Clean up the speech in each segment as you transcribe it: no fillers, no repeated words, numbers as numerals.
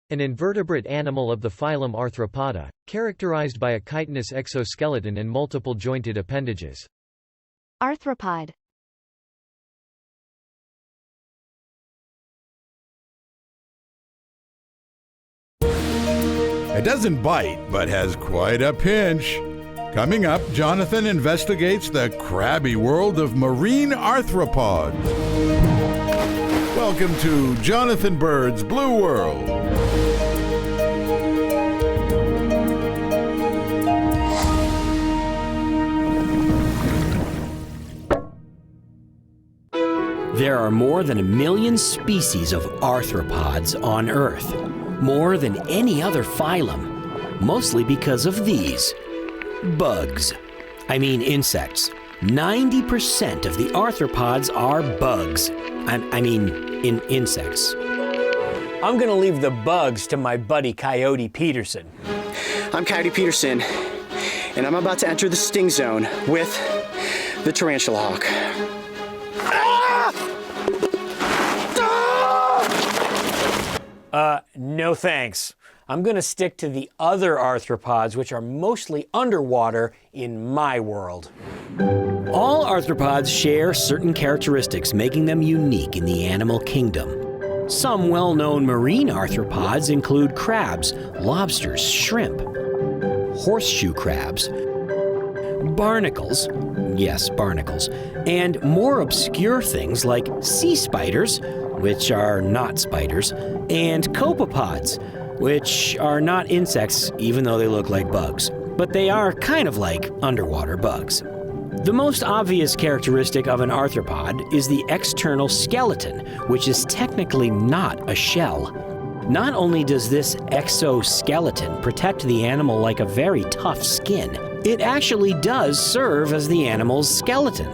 An invertebrate animal of the phylum Arthropoda, characterized by a chitinous exoskeleton and multiple jointed appendages. Arthropod. It doesn't bite, but has quite a pinch. Coming up, Jonathan investigates the crabby world of marine arthropods. Welcome to Jonathan Bird's Blue World. There are more than 1 million species of arthropods on Earth, more than any other phylum, mostly because of these. Bugs. I mean insects. 90% of the arthropods are bugs. I mean insects. I'm gonna leave the bugs to my buddy Coyote Peterson. I'm Coyote Peterson, and I'm about to enter the sting zone with the tarantula hawk. No thanks. I'm gonna stick to the other arthropods, which are mostly underwater in my world. All arthropods share certain characteristics making them unique in the animal kingdom. Some well-known marine arthropods include crabs, lobsters, shrimp, horseshoe crabs, barnacles, yes, barnacles, and more obscure things like sea spiders, which are not spiders, and copepods, which are not insects even though they look like bugs, but they are kind of like underwater bugs. The most obvious characteristic of an arthropod is the external skeleton, which is technically not a shell. Not only does this exoskeleton protect the animal like a very tough skin, it actually does serve as the animal's skeleton.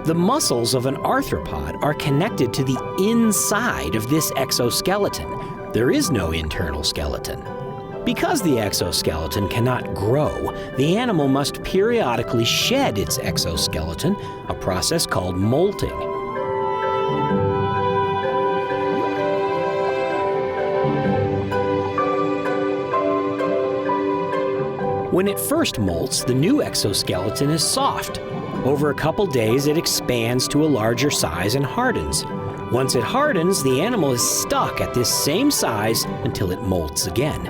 The muscles of an arthropod are connected to the inside of this exoskeleton. There is no internal skeleton. Because the exoskeleton cannot grow, the animal must periodically shed its exoskeleton, a process called molting. When it first molts, the new exoskeleton is soft. Over a couple days, it expands to a larger size and hardens. Once it hardens, the animal is stuck at this same size until it molts again.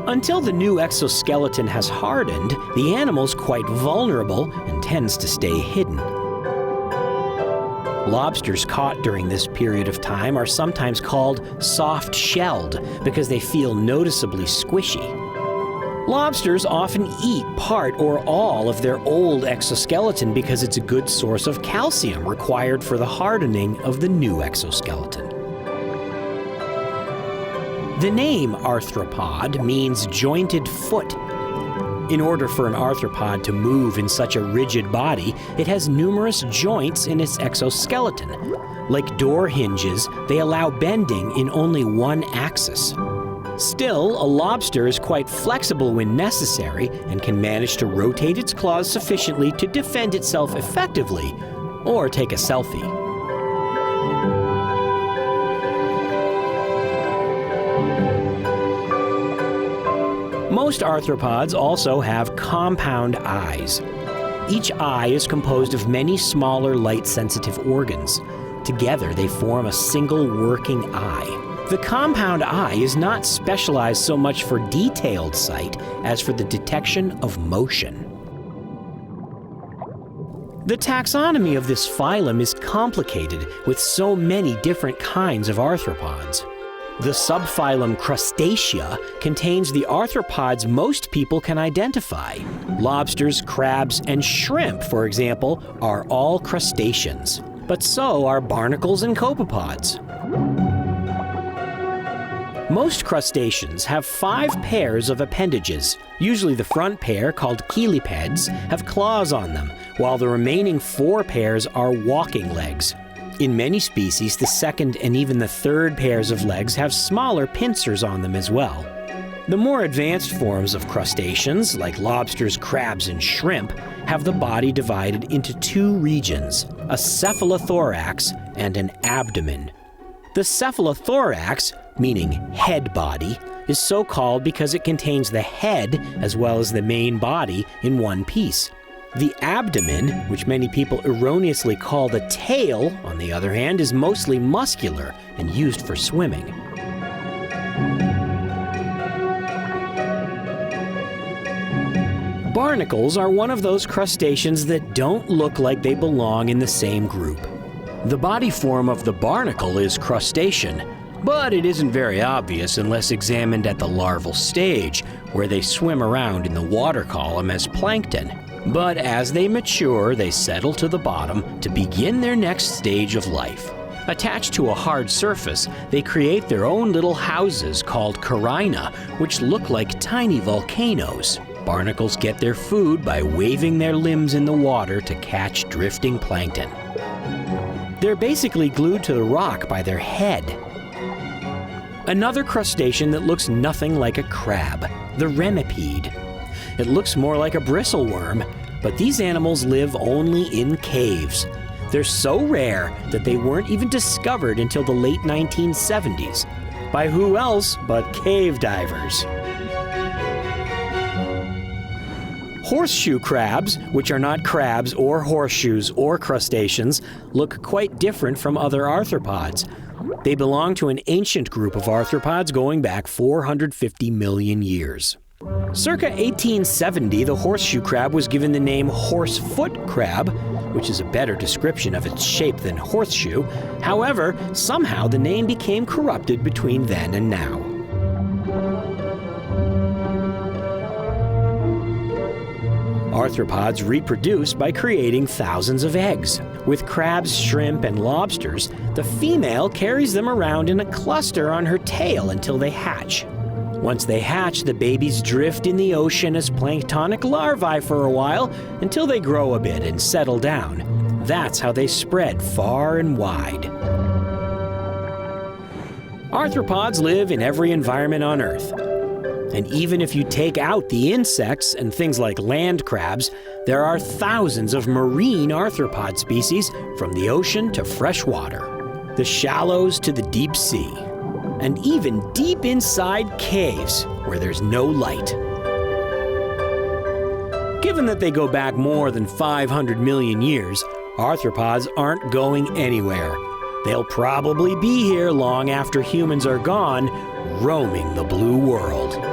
Until the new exoskeleton has hardened, the animal's quite vulnerable and tends to stay hidden. Lobsters caught during this period of time are sometimes called soft-shelled because they feel noticeably squishy. Lobsters often eat part or all of their old exoskeleton because it's a good source of calcium required for the hardening of the new exoskeleton. The name arthropod means jointed foot. In order for an arthropod to move in such a rigid body, it has numerous joints in its exoskeleton. Like door hinges, they allow bending in only one axis. Still, a lobster is quite flexible when necessary and can manage to rotate its claws sufficiently to defend itself effectively or take a selfie. Most arthropods also have compound eyes. Each eye is composed of many smaller light-sensitive organs. Together, they form a single working eye. The compound eye is not specialized so much for detailed sight as for the detection of motion. The taxonomy of this phylum is complicated with so many different kinds of arthropods. The subphylum Crustacea contains the arthropods most people can identify. Lobsters, crabs, and shrimp, for example, are all crustaceans. But so are barnacles and copepods. Most crustaceans have 5 pairs of appendages. Usually the front pair, called cheliceds, have claws on them, while the remaining 4 pairs are walking legs. In many species, the second and even the third pairs of legs have smaller pincers on them as well. The more advanced forms of crustaceans, like lobsters, crabs, and shrimp, have the body divided into 2 regions, a cephalothorax and an abdomen. The cephalothorax, meaning head body, is so called because it contains the head as well as the main body in one piece. The abdomen, which many people erroneously call the tail, on the other hand, is mostly muscular and used for swimming. Barnacles are one of those crustaceans that don't look like they belong in the same group. The body form of the barnacle is crustacean, but it isn't very obvious unless examined at the larval stage, where they swim around in the water column as plankton. But as they mature, they settle to the bottom to begin their next stage of life. Attached to a hard surface, they create their own little houses called carina, which look like tiny volcanoes. Barnacles get their food by waving their limbs in the water to catch drifting plankton. They're basically glued to the rock by their head. Another crustacean that looks nothing like a crab, the remipede. It looks more like a bristleworm, but these animals live only in caves. They're so rare that they weren't even discovered until the late 1970s. By who else but cave divers? Horseshoe crabs, which are not crabs or horseshoes or crustaceans, look quite different from other arthropods. They belong to an ancient group of arthropods going back 450 million years. Circa 1870, the horseshoe crab was given the name horsefoot crab, which is a better description of its shape than horseshoe. However, somehow the name became corrupted between then and now. Arthropods reproduce by creating thousands of eggs. With crabs, shrimp, and lobsters, the female carries them around in a cluster on her tail until they hatch. Once they hatch, the babies drift in the ocean as planktonic larvae for a while until they grow a bit and settle down. That's how they spread far and wide. Arthropods live in every environment on Earth. And even if you take out the insects and things like land crabs, there are thousands of marine arthropod species from the ocean to fresh water, the shallows to the deep sea, and even deep inside caves where there's no light. Given that they go back more than 500 million years, arthropods aren't going anywhere. They'll probably be here long after humans are gone, roaming the blue world.